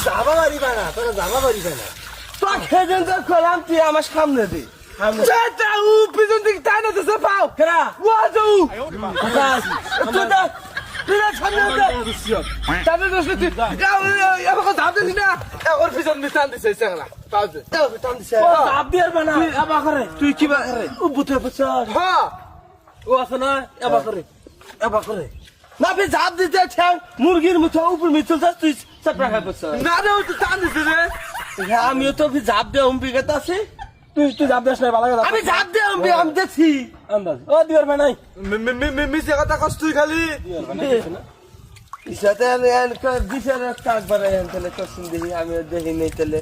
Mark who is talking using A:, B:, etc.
A: যাবা পারিবা না, তোরা যাবা পারিবা না।
B: তোকে যেন তো খোলাম তুই আমার সামনে দে। পিছন দিকে তাই না তো পাও খেরা তুই সামনে তাদের দোষ তুই আমাকে ধাপ দিস না ওর পিছন দিয়ে টান দিছে টান দিছে ধাপ দিয়ে পারবে না আবার করে তুই কি বা করে ও বুঝতে পারছ হ্যাঁ ও আছে না এবার করে না ফির ঝাপ দিতে ঠ্যাং মুরগির মতো উপর মিচল যাস তুই চাপড়া খাই পারছ না রে তুই টান দিছে রে আমিও তো ফির ঝাপ দিয়ে অম্বিকাতে আছি তুই ঝাপ দিস না ভালো কথা আমি ঝাপ দিয়ে আমি দেখছি আন্দাজ ও দিওর ভাই নাই মিছে কথা কস তুই খালি ইসাতে দিছে একবার তাহলে কসিন দেখি আমি দেখি নেই তাহলে